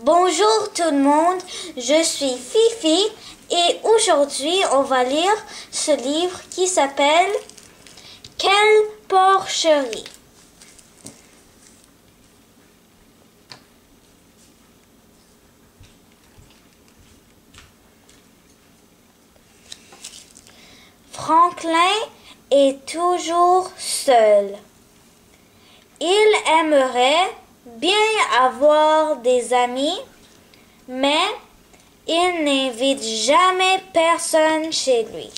Bonjour tout le monde, je suis Fifi et aujourd'hui on va lire ce livre qui s'appelle Quelle porcherie. Franklin est toujours seul. Il aimerait bien avoir des amis, mais il n'invite jamais personne chez lui.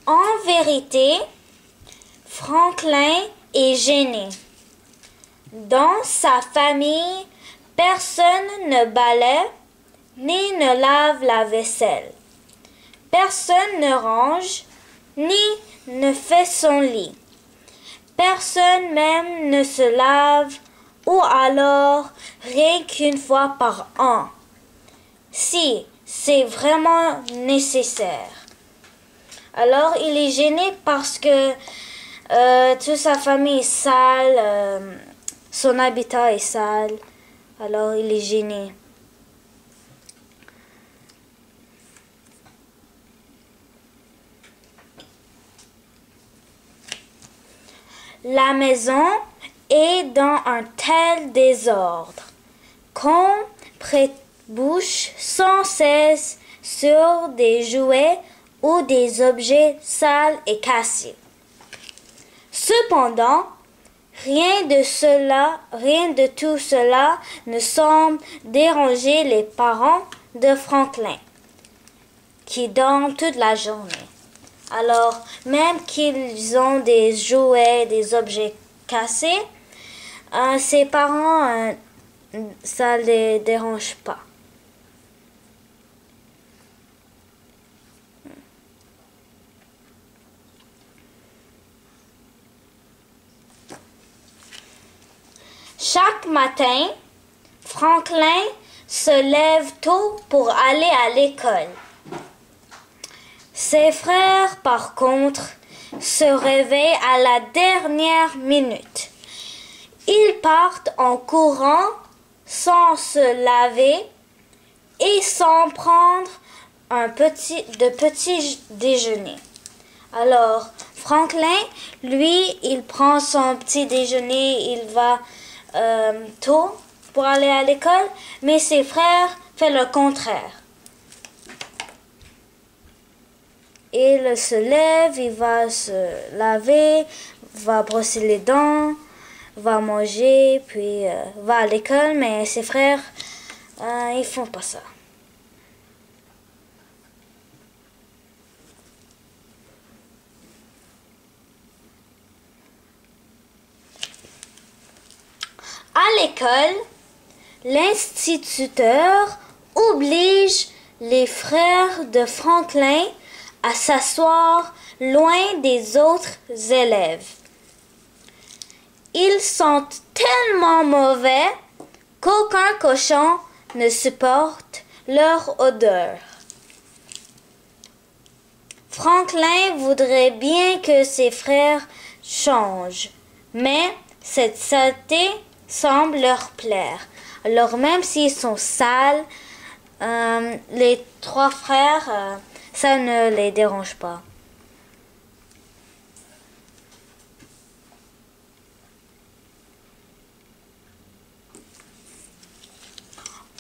En vérité, Franklin est gêné. Dans sa famille, personne ne balaie ni ne lave la vaisselle. Personne ne range ni ne fait son lit. Personne même ne se lave ou alors rien qu'une fois par an. Si c'est vraiment nécessaire. Alors il est gêné parce que toute sa famille est sale, son habitat est sale. Alors il est gêné. La maison est dans un tel désordre qu'on trébuche sans cesse sur des jouets ou des objets sales et cassés. Cependant, rien de tout cela ne semble déranger les parents de Franklin, qui dorment toute la journée. Alors, même qu'ils ont des jouets, des objets cassés, ses parents, ça ne les dérange pas. Chaque matin, Franklin se lève tôt pour aller à l'école. Ses frères, par contre, se réveillent à la dernière minute. Ils partent en courant, sans se laver et sans prendre de petit déjeuner. Alors, Franklin, lui, il prend son petit déjeuner, il va tôt pour aller à l'école, mais ses frères font le contraire. Il se lève, il va se laver, va brosser les dents, va manger, puis va à l'école, mais ses frères, ils font pas ça. À l'école, l'instituteur oblige les frères de Franklin à s'asseoir loin des autres élèves. Ils sentent tellement mauvais qu'aucun cochon ne supporte leur odeur. Franklin voudrait bien que ses frères changent, mais cette saleté semble leur plaire. Alors même s'ils sont sales, les trois frères, ça ne les dérange pas.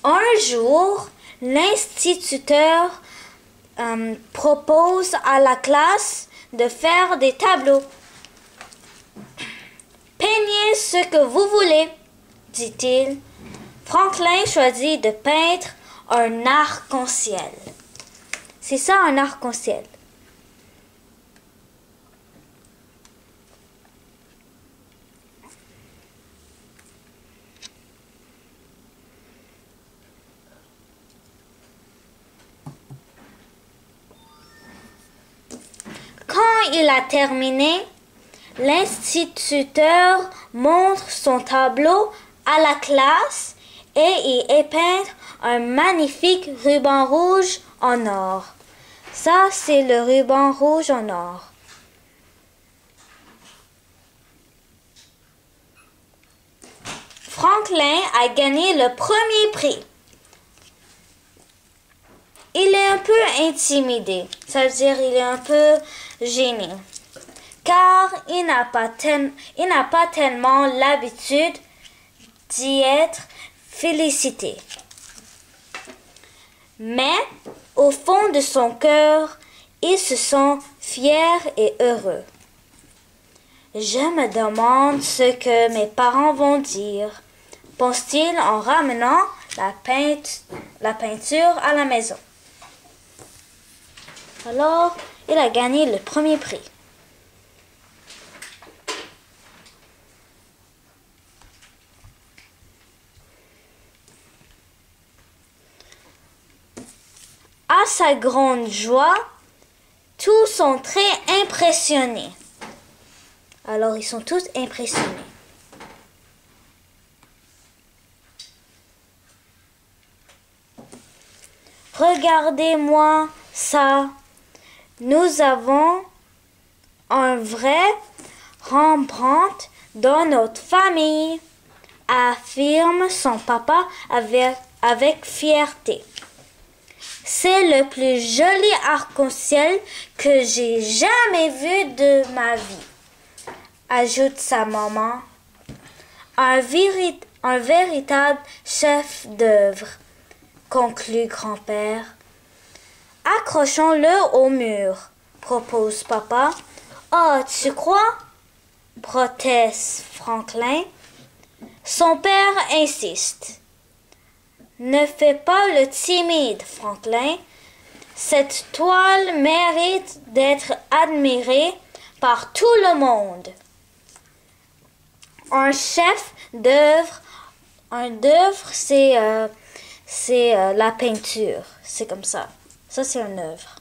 Un jour, l'instituteur propose à la classe de faire des tableaux. Peignez ce que vous voulez, dit-il. Franklin choisit de peindre un arc-en-ciel. C'est ça, un arc-en-ciel. Quand il a terminé, l'instituteur montre son tableau à la classe et y est peint un magnifique ruban rouge en or. Ça, c'est le ruban rouge en or. Franklin a gagné le premier prix. Il est un peu intimidé, ça veut dire il est un peu gêné, car il n'a pas tellement l'habitude d'y être félicité. Mais au fond de son cœur, il se sent fier et heureux. Je me demande ce que mes parents vont dire, pense-t-il en ramenant la peinture à la maison. Alors, il a gagné le premier prix. À sa grande joie, tous sont très impressionnés. Alors, ils sont tous impressionnés. Regardez-moi ça. Nous avons un vrai Rembrandt dans notre famille, affirme son papa avec fierté. C'est le plus joli arc-en-ciel que j'ai jamais vu de ma vie, ajoute sa maman. Un véritable chef-d'œuvre, conclut grand-père. Accrochons-le au mur, propose papa. Oh, tu crois? Proteste Franklin. Son père insiste. Ne fais pas le timide, Franklin. Cette toile mérite d'être admirée par tout le monde. Un chef d'œuvre, c'est la peinture, c'est comme ça. Ça, c'est une œuvre.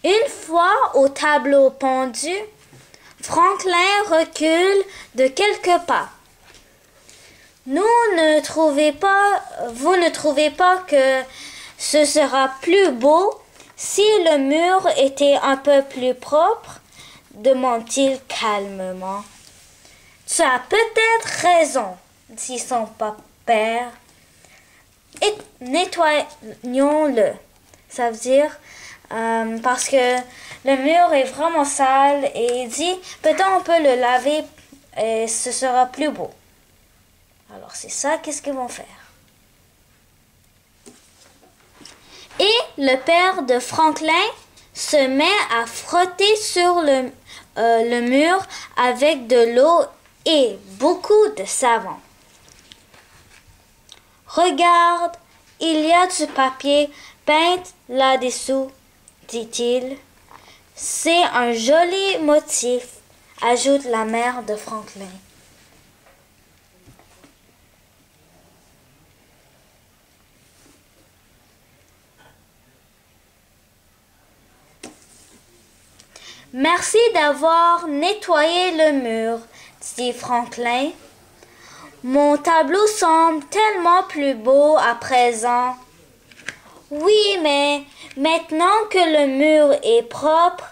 Une fois au tableau pendu, Franklin recule de quelques pas. Vous ne trouvez pas que ce sera plus beau si le mur était un peu plus propre? Demande-t-il calmement. Tu as peut-être raison, dit son père. Et nettoyons-le. Ça veut dire parce que le mur est vraiment sale et il dit peut-être on peut le laver et ce sera plus beau. Alors c'est ça, qu'est-ce qu'ils vont faire? Et le père de Franklin se met à frotter sur le mur avec de l'eau et beaucoup de savon. Regarde, il y a du papier peint là-dessous, dit-il. C'est un joli motif, ajoute la mère de Franklin. Merci d'avoir nettoyé le mur, dit Franklin. Mon tableau semble tellement plus beau à présent. Oui, mais maintenant que le mur est propre,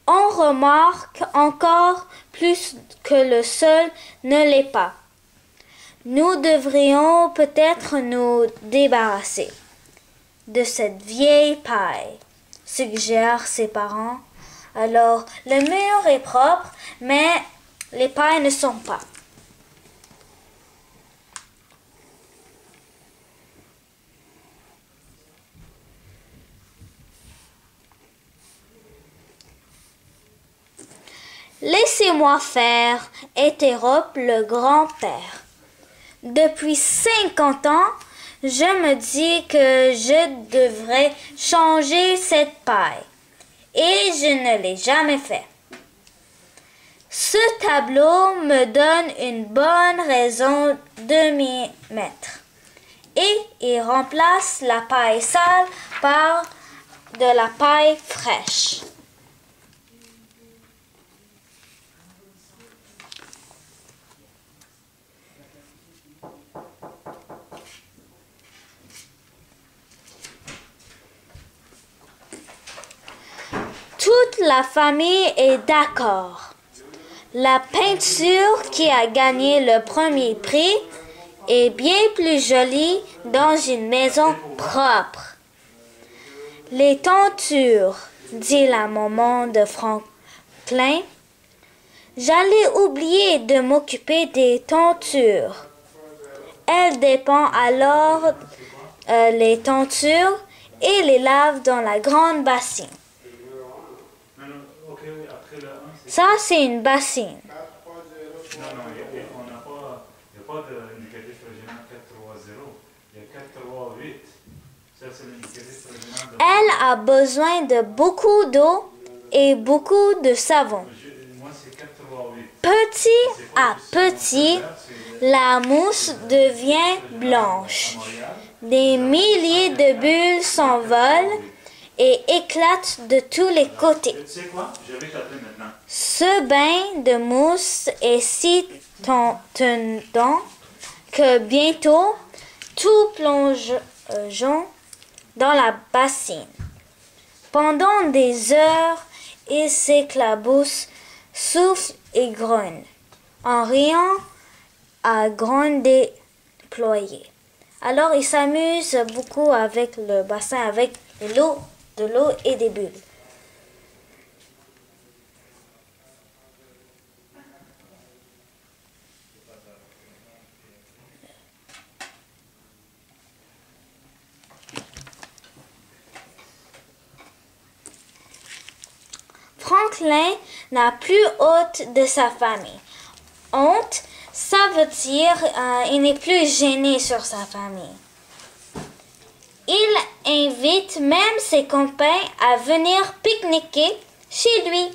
on remarque encore plus que le sol ne l'est pas. Nous devrions peut-être nous débarrasser de cette vieille paille, suggèrent ses parents. Alors, le mur est propre, mais les pailles ne sont pas. Laissez-moi faire, interrompt le grand-père. Depuis 50 ans, je me dis que je devrais changer cette paille. Et je ne l'ai jamais fait. Ce tableau me donne une bonne raison de m'y mettre. Et il remplace la paille sale par de la paille fraîche. la famille est d'accord. La peinture qui a gagné le premier prix est bien plus jolie dans une maison propre. Les tentures, dit la maman de Franklin. J'allais oublier de m'occuper des tentures. Elle dépend alors les tentures et les lave dans la grande bassine. Ça, c'est une bassine. Non, on n'a pas, il n'y a pas d'indicatif régional 430, il y a 438. Ça, c'est l'indicatif régional de... Elle a besoin de beaucoup d'eau et beaucoup de savon. Moi, c'est 438. Petit à petit, la mousse devient blanche. Des milliers de bulles s'envolent et éclatent de tous les côtés. Tu sais quoi? Je vais t'appeler maintenant. Ce bain de mousse est si tendant que bientôt tout plongeons dans la bassine. Pendant des heures, il s'éclabousse, souffle et grogne, en riant à grands déployés. Alors il s'amuse beaucoup avec le bassin, avec de l'eau et des bulles. Franklin n'a plus honte de sa famille. Honte, ça veut dire il n'est plus gêné sur sa famille. Il invite même ses copains à venir pique-niquer chez lui.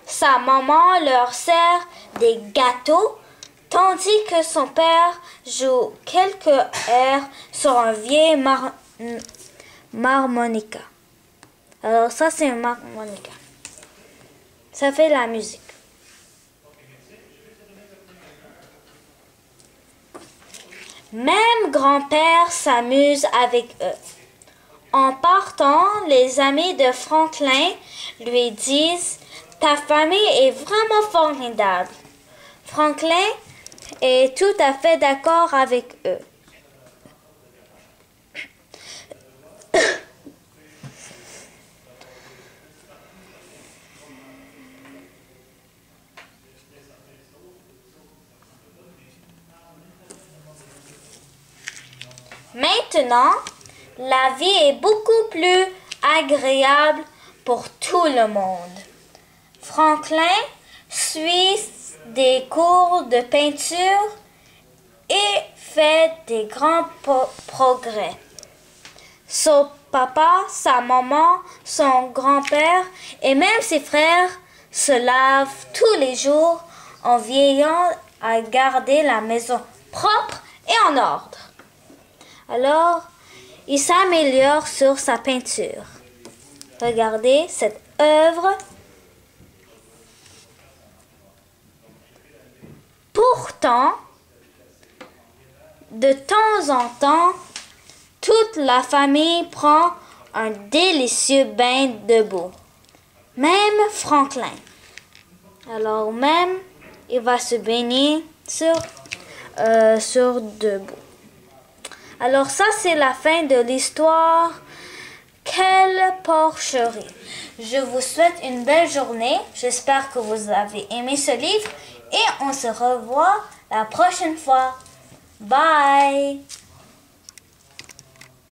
Sa maman leur sert des gâteaux, tandis que son père joue quelques airs sur un vieil harmonica. Alors ça, c'est un harmonica. Ça fait la musique. Même grand-père s'amuse avec eux. En partant, les amis de Franklin lui disent « Ta famille est vraiment formidable. » Franklin est tout à fait d'accord avec eux. Maintenant, la vie est beaucoup plus agréable pour tout le monde. Franklin suit des cours de peinture et fait des grands progrès. Son papa, sa maman, son grand-père et même ses frères se lavent tous les jours en veillant à garder la maison propre et en ordre. Alors, il s'améliore sur sa peinture. Regardez cette œuvre. Pourtant, de temps en temps, toute la famille prend un délicieux bain de boue. Même Franklin. Alors même, il va se baigner sur de boue. Alors ça, c'est la fin de l'histoire. Quelle porcherie! Je vous souhaite une belle journée. J'espère que vous avez aimé ce livre et on se revoit la prochaine fois. Bye!